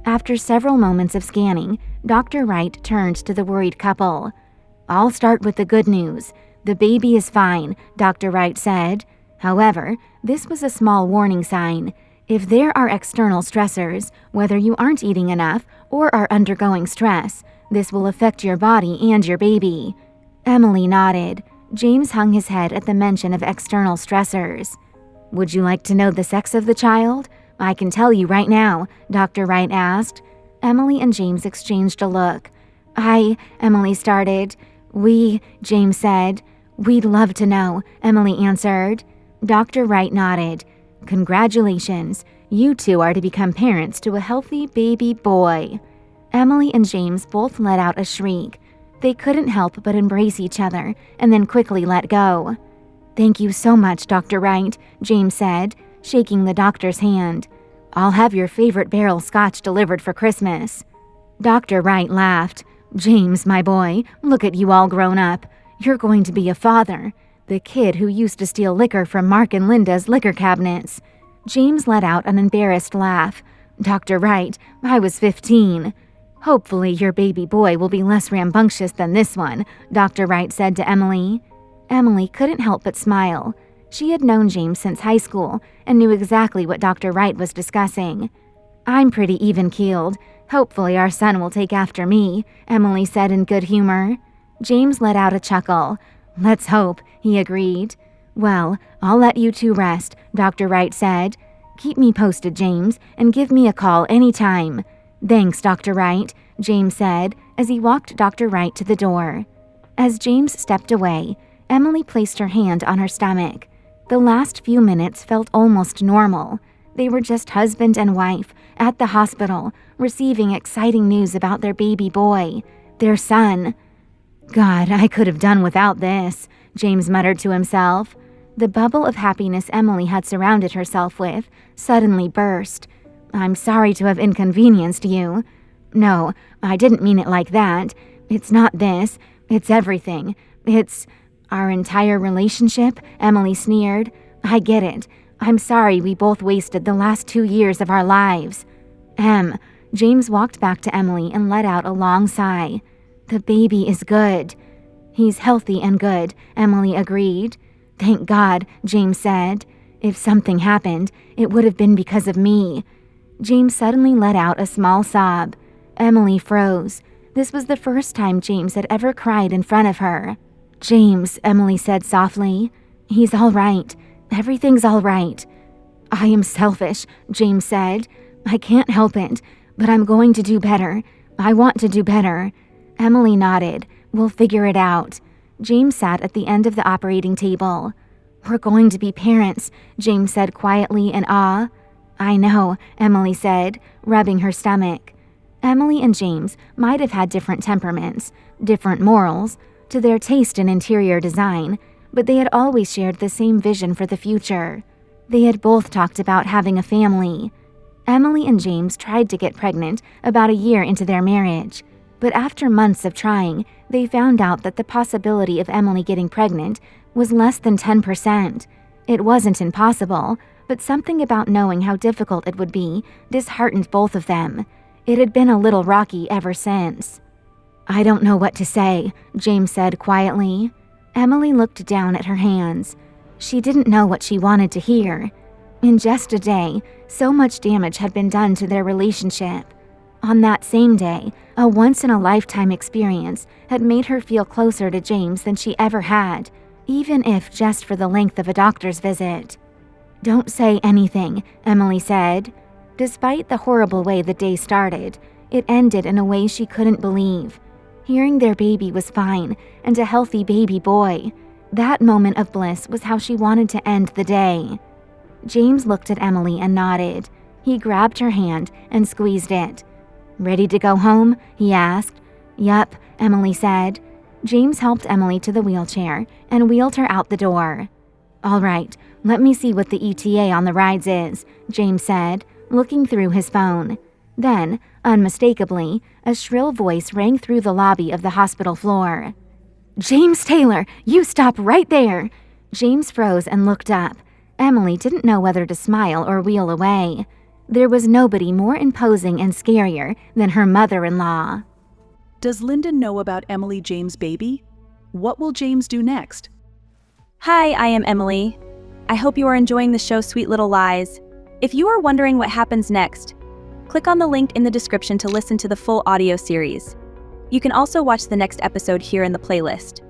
After several moments of scanning, Dr. Wright turned to the worried couple. "I'll start with the good news. The baby is fine," Dr. Wright said. However, this was a small warning sign. If there are external stressors, whether you aren't eating enough or are undergoing stress, this will affect your body and your baby. Emily nodded. James hung his head at the mention of external stressors. "Would you like to know the sex of the child? I can tell you right now," Dr. Wright asked. Emily and James exchanged a look. Emily started. James said. "We'd love to know," Emily answered. Dr. Wright nodded. "Congratulations. You two are to become parents to a healthy baby boy." Emily and James both let out a shriek. They couldn't help but embrace each other and then quickly let go. "Thank you so much, Dr. Wright," James said, shaking the doctor's hand. "I'll have your favorite barrel scotch delivered for Christmas." Dr. Wright laughed. "James, my boy, look at you all grown up. You're going to be a father. The kid who used to steal liquor from Mark and Linda's liquor cabinets." James let out an embarrassed laugh. "Dr. Wright, I was 15. "Hopefully your baby boy will be less rambunctious than this one," Dr. Wright said to Emily. Emily couldn't help but smile. She had known James since high school and knew exactly what Dr. Wright was discussing. "I'm pretty even-keeled. Hopefully our son will take after me," Emily said in good humor. James let out a chuckle. "Let's hope," he agreed. "Well, I'll let you two rest," Dr. Wright said. "Keep me posted, James, and give me a call anytime." "Thanks, Dr. Wright," James said as he walked Dr. Wright to the door. As James stepped away, Emily placed her hand on her stomach. The last few minutes felt almost normal. They were just husband and wife at the hospital, receiving exciting news about their baby boy, their son. "God, I could have done without this," James muttered to himself. The bubble of happiness Emily had surrounded herself with suddenly burst. "I'm sorry to have inconvenienced you." "No, I didn't mean it like that. It's not this. It's everything. It's our entire relationship," Emily sneered. "I get it. I'm sorry we both wasted the last 2 years of our lives." James walked back to Emily and let out a long sigh. "The baby is good." "He's healthy and good," Emily agreed. "Thank God," James said. "If something happened, it would have been because of me." James suddenly let out a small sob. Emily froze. This was the first time James had ever cried in front of her. "James," Emily said softly. "He's all right. Everything's all right." "I am selfish," James said. "I can't help it, but I'm going to do better. I want to do better." Emily nodded. "We'll figure it out." James sat at the end of the operating table. "We're going to be parents," James said quietly in awe. "I know," Emily said, rubbing her stomach. Emily and James might have had different temperaments, different morals, to their taste in interior design, but they had always shared the same vision for the future. They had both talked about having a family. Emily and James tried to get pregnant about a year into their marriage, but after months of trying, they found out that the possibility of Emily getting pregnant was less than 10%. It wasn't impossible, but something about knowing how difficult it would be disheartened both of them. It had been a little rocky ever since. "I don't know what to say," James said quietly. Emily looked down at her hands. She didn't know what she wanted to hear. In just a day, so much damage had been done to their relationship. On that same day, a once-in-a-lifetime experience had made her feel closer to James than she ever had, even if just for the length of a doctor's visit. "Don't say anything," Emily said. Despite the horrible way the day started, it ended in a way she couldn't believe. Hearing their baby was fine and a healthy baby boy, that moment of bliss was how she wanted to end the day. James looked at Emily and nodded. He grabbed her hand and squeezed it. "Ready to go home?" he asked. "Yup," Emily said. James helped Emily to the wheelchair and wheeled her out the door. "All right, let me see what the ETA on the rides is," James said, looking through his phone. Then, unmistakably, a shrill voice rang through the lobby of the hospital floor. "James Taylor, you stop right there!" James froze and looked up. Emily didn't know whether to smile or wheel away. There was nobody more imposing and scarier than her mother-in-law. Does Linda know about Emily James' baby? What will James do next? Hi, I am Emily. I hope you are enjoying the show Sweet Little Lies. If you are wondering what happens next, click on the link in the description to listen to the full audio series. You can also watch the next episode here in the playlist.